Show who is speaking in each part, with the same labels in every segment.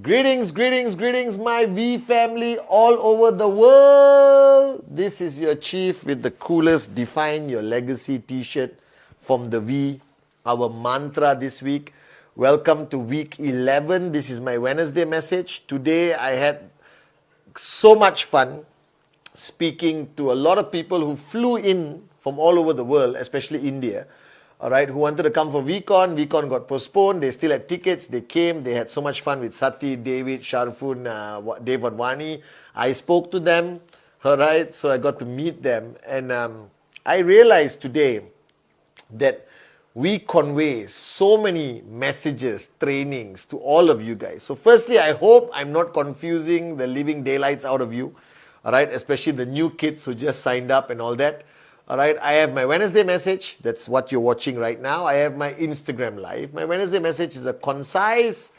Speaker 1: Greetings, greetings, greetings, my V family all over the world. This is your chief with the coolest Define Your Legacy t-shirt from the V. Our mantra this week. Welcome to week 11. This is my Wednesday message. Today I had so much fun speaking to a lot of people who flew in from all over the world, especially India. All right, who wanted to come for VCon. VCon got postponed. They still had tickets. They came. They had so much fun with Sati, David, Sharfun, Dave Wadwani. I spoke to them, all right, so I got to meet them. And I realized today that we convey so many messages, trainings to all of you guys. So firstly, I hope I'm not confusing the living daylights out of you, all right, especially the new kids who just signed up and all that. All right, I have my Wednesday message. That's what you're watching right now. I have my Instagram live. My Wednesday message is a concise,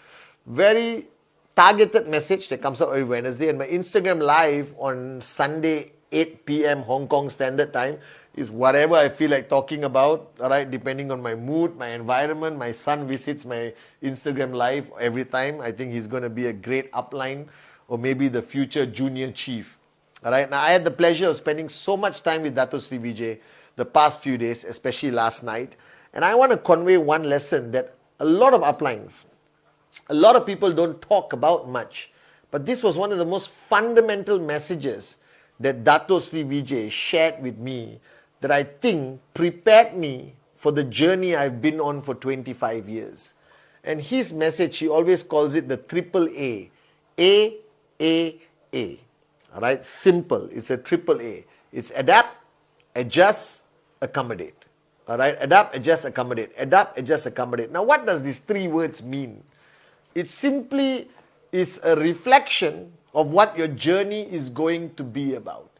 Speaker 1: very targeted message that comes out every Wednesday. And my Instagram live on Sunday, 8 p.m. Hong Kong Standard Time is whatever I feel like talking about. All right, depending on my mood, my environment. My son visits my Instagram live every time. I think he's going to be a great upline or maybe the future junior chief. All right. Now, I had the pleasure of spending so much time with Dato Sri Vijay the past few days, especially last night. And I want to convey one lesson that a lot of uplines, a lot of people don't talk about much. But this was one of the most fundamental messages that Dato Sri Vijay shared with me that I think prepared me for the journey I've been on for 25 years. And his message, he always calls it the AAA. AAA. All right, simple. It's a AAA. It's adapt, adjust, accommodate. All right, adapt, adjust, accommodate. Adapt, adjust, accommodate. Now, what does these three words mean? It simply is a reflection of what your journey is going to be about.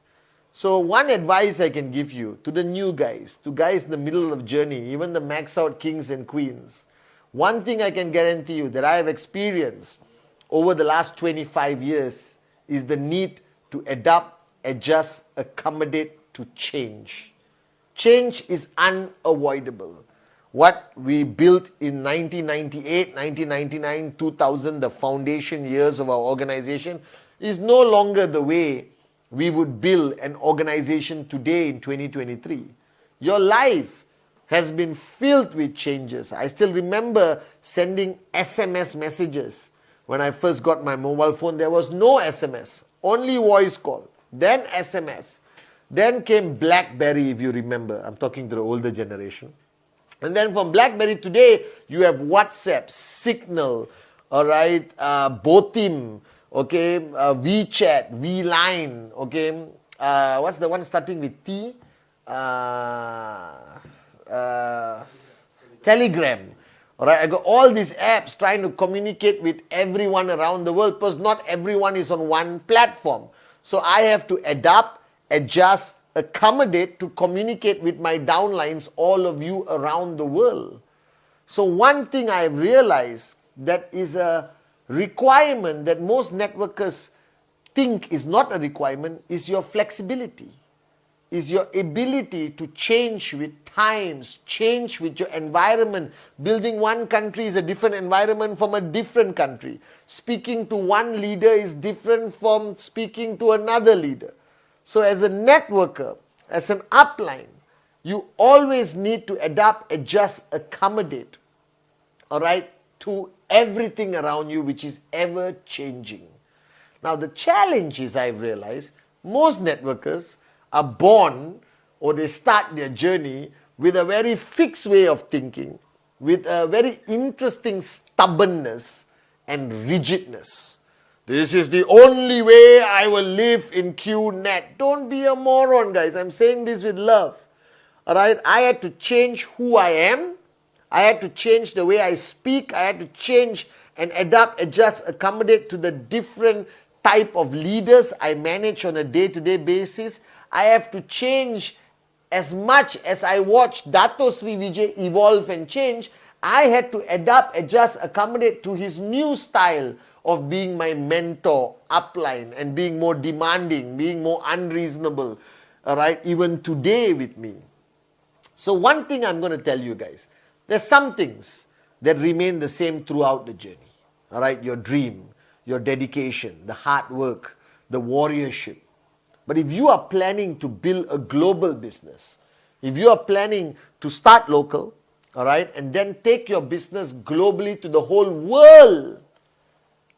Speaker 1: So, one advice I can give you to the new guys, to guys in the middle of journey, even the max out kings and queens, one thing I can guarantee you that I have experienced over the last 25 years is the need to adapt, adjust, accommodate to change. Change is unavoidable. What we built in 1998, 1999, 2000, the foundation years of our organization, is no longer the way we would build an organization today in 2023. Your life has been filled with changes. I still remember sending SMS messages. When I first got my mobile phone, there was no SMS. Only voice call, then SMS, then came BlackBerry, if you remember. I'm talking to the older generation. And then from BlackBerry today, you have WhatsApp, Signal, all right, Botim, okay, WeChat, VLine, okay, what's the one starting with T? Telegram. All right, I got all these apps trying to communicate with everyone around the world because not everyone is on one platform. So I have to adapt, adjust, accommodate to communicate with my downlines, all of you around the world. So one thing I've realized that is a requirement that most networkers think is not a requirement is your flexibility, is your ability to change with times, change with your environment. Building one country is a different environment from a different country. Speaking to one leader is different from speaking to another leader. So as a networker, as an upline, you always need to adapt, adjust, accommodate, all right, to everything around you which is ever changing. Now the challenge is, I've realized, most networkers are born or they start their journey with a very fixed way of thinking, with a very interesting stubbornness and rigidness. This is the only way I will live in QNet. Don't be a moron, guys. I'm saying this with love. All right, I had to change who I am. I had to change the way I speak. I had to change and adapt, adjust, accommodate to the different type of leaders I manage on a day-to-day basis. I have to change as much as I watch Dato Sri Vijay evolve and change. I had to adapt, adjust, accommodate to his new style of being my mentor, upline, and being more demanding, being more unreasonable, all right, even today with me. So one thing I'm going to tell you guys, there's some things that remain the same throughout the journey. All right, your dream, your dedication, the hard work, the warriorship. But if you are planning to build a global business, if you are planning to start local, all right, and then take your business globally to the whole world,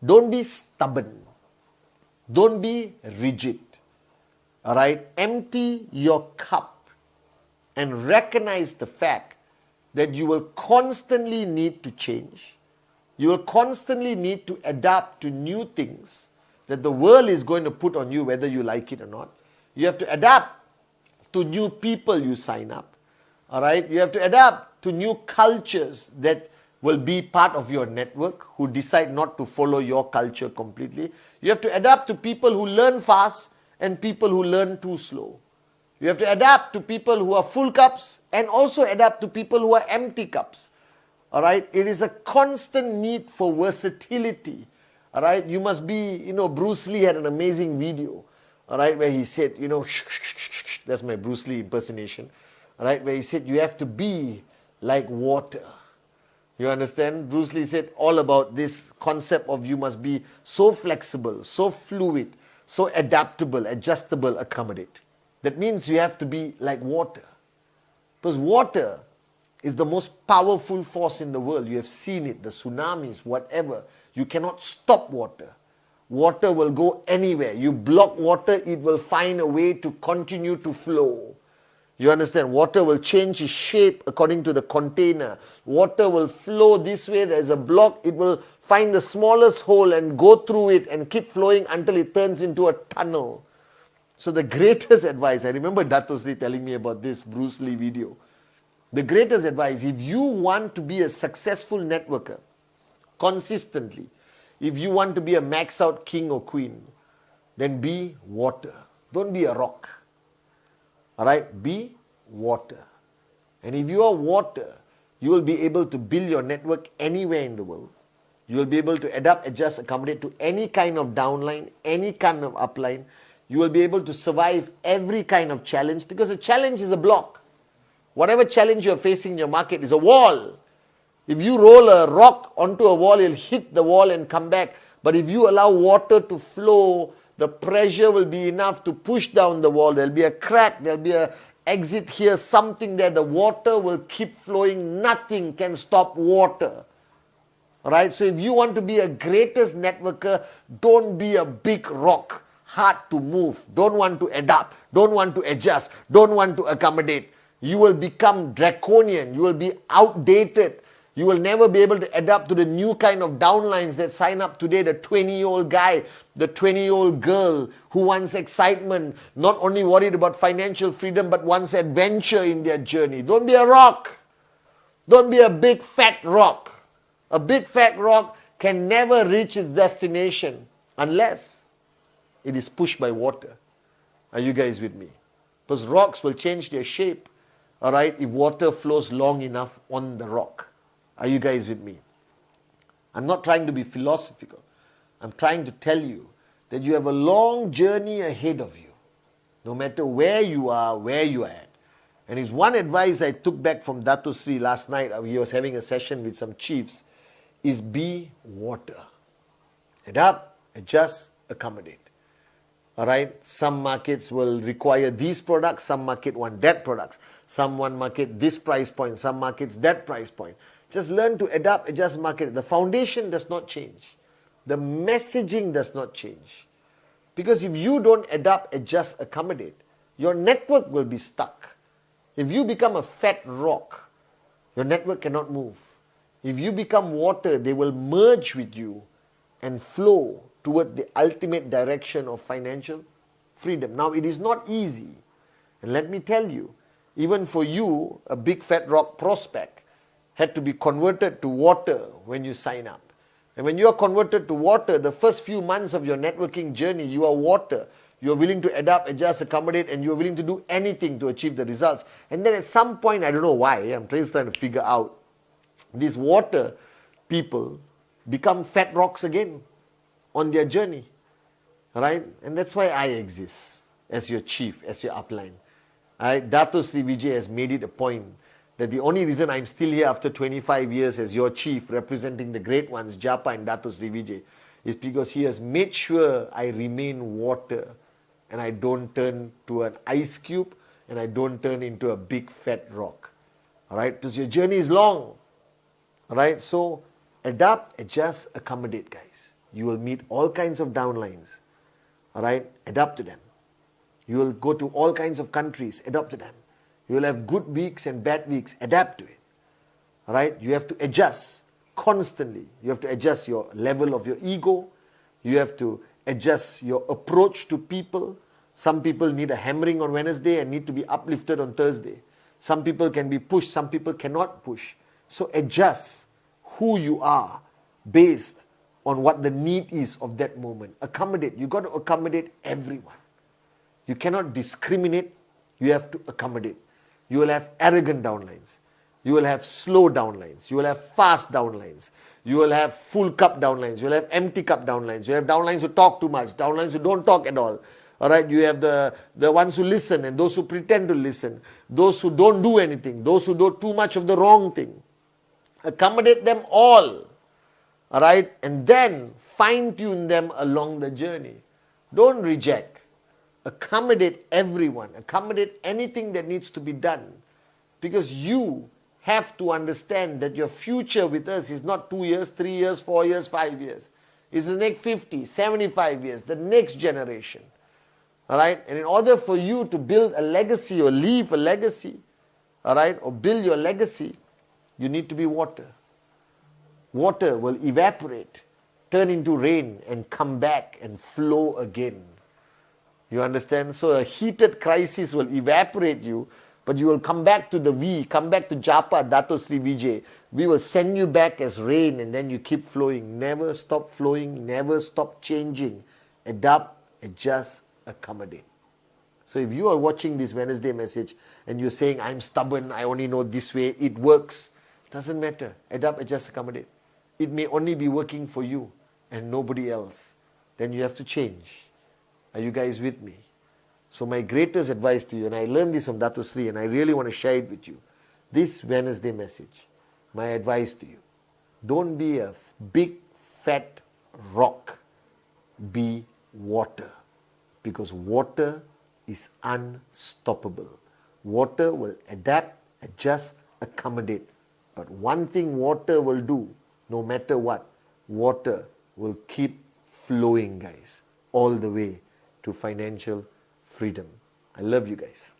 Speaker 1: don't be stubborn. Don't be rigid. All right, empty your cup and recognize the fact that you will constantly need to change. You will constantly need to adapt to new things that the world is going to put on you, whether you like it or not. You have to adapt to new people you sign up. All right, you have to adapt to new cultures that will be part of your network who decide not to follow your culture completely. You have to adapt to people who learn fast and people who learn too slow. You have to adapt to people who are full cups and also adapt to people who are empty cups. All right, it is a constant need for versatility. All right, you must be, Bruce Lee had an amazing video, all right, where he said, that's my Bruce Lee impersonation, all right, where he said, you have to be like water. You understand? Bruce Lee said all about this concept of you must be so flexible, so fluid, so adaptable, adjustable, accommodate. That means you have to be like water. Because water is the most powerful force in the world. You have seen it, the tsunamis, whatever. You cannot stop water. Water will go anywhere. You block water, it will find a way to continue to flow. You understand? Water will change its shape according to the container. Water will flow this way. There's a block. It will find the smallest hole and go through it and keep flowing until it turns into a tunnel. So the greatest advice, I remember Dato Sri telling me about this Bruce Lee video. The greatest advice, if you want to be a successful networker consistently, if you want to be a max out king or queen, then be water. Don't be a rock. All right, be water. And if you are water, you will be able to build your network anywhere in the world. You will be able to adapt, adjust, accommodate to any kind of downline, any kind of upline. You will be able to survive every kind of challenge because a challenge is a block. Whatever challenge you are facing in your market is a wall. If you roll a rock onto a wall, it'll hit the wall and come back. But if you allow water to flow, the pressure will be enough to push down the wall. There'll be a crack, there'll be an exit here, something there. The water will keep flowing. Nothing can stop water. Alright, so if you want to be a greatest networker, don't be a big rock, hard to move, don't want to adapt, don't want to adjust, don't want to accommodate. You will become draconian, you will be outdated. You will never be able to adapt to the new kind of downlines that sign up today, the 20-year-old guy, the 20-year-old girl who wants excitement, not only worried about financial freedom, but wants adventure in their journey. Don't be a rock. Don't be a big fat rock. A big fat rock can never reach its destination unless it is pushed by water. Are you guys with me? Because rocks will change their shape, all right, if water flows long enough on the rock. Are you guys with me? I'm not trying to be philosophical. I'm trying to tell you that you have a long journey ahead of you, no matter where you are at. And it's one advice I took back from Dato Sri last night. He was having a session with some chiefs, is be water. Adapt, adjust, accommodate. All right, some markets will require these products, some market want that products, some one market this price point, some markets that price point. Just learn to adapt, adjust, market. The foundation does not change. The messaging does not change. Because if you don't adapt, adjust, accommodate, your network will be stuck. If you become a fat rock, your network cannot move. If you become water, they will merge with you and flow toward the ultimate direction of financial freedom. Now, it is not easy. And let me tell you, even for you, a big fat rock prospect had to be converted to water when you sign up. And when you are converted to water, the first few months of your networking journey, you are water. You are willing to adapt, adjust, accommodate, and you are willing to do anything to achieve the results. And then at some point, I don't know why, I'm just trying to figure out, these water people become fat rocks again on their journey. Right? And that's why I exist as your chief, as your upline. Dato Sri Vijay has made it a point that the only reason I'm still here after 25 years as your chief representing the great ones, Japa and Dato Sri Vijay, is because he has made sure I remain water and I don't turn to an ice cube and I don't turn into a big fat rock. Alright, because your journey is long. Alright, so adapt, adjust, accommodate, guys. You will meet all kinds of downlines. Alright, adapt to them. You will go to all kinds of countries, adapt to them. You will have good weeks and bad weeks, adapt to it. Alright, you have to adjust constantly. You have to adjust your level of your ego. You have to adjust your approach to people. Some people need a hammering on Wednesday and need to be uplifted on Thursday. Some people can be pushed, some people cannot push. So adjust who you are based on what the need is of that moment. Accommodate. You got to accommodate everyone. You cannot discriminate. You have to accommodate. You will have arrogant downlines. You will have slow downlines. You will have fast downlines. You will have full cup downlines. You will have empty cup downlines. You have downlines who talk too much. Downlines who don't talk at all. Alright, you have the ones who listen and those who pretend to listen. Those who don't do anything. Those who do too much of the wrong thing. Accommodate them all. Alright, and then fine-tune them along the journey. Don't reject. Accommodate everyone. Accommodate anything that needs to be done. Because you have to understand that your future with us is not 2 years, 3 years, 4 years, 5 years. It's the next 50, 75 years, the next generation. Alright? And in order for you to build a legacy or leave a legacy, alright, or build your legacy, you need to be water. Water will evaporate, turn into rain, and come back and flow again. You understand? So a heated crisis will evaporate you, but you will come back to the we, come back to Japa, Dato Sri Vijay. We will send you back as rain and then you keep flowing. Never stop flowing, never stop changing. Adapt, adjust, accommodate. So if you are watching this Wednesday message and you're saying, I'm stubborn, I only know this way, it works. Doesn't matter. Adapt, adjust, accommodate. It may only be working for you and nobody else. Then you have to change. Are you guys with me? So my greatest advice to you, and I learned this from Dato Sri and I really want to share it with you. This Wednesday message, my advice to you, don't be a big fat rock. Be water. Because water is unstoppable. Water will adapt, adjust, accommodate. But one thing water will do, no matter what, water will keep flowing, guys, all the way to financial freedom. I love you guys.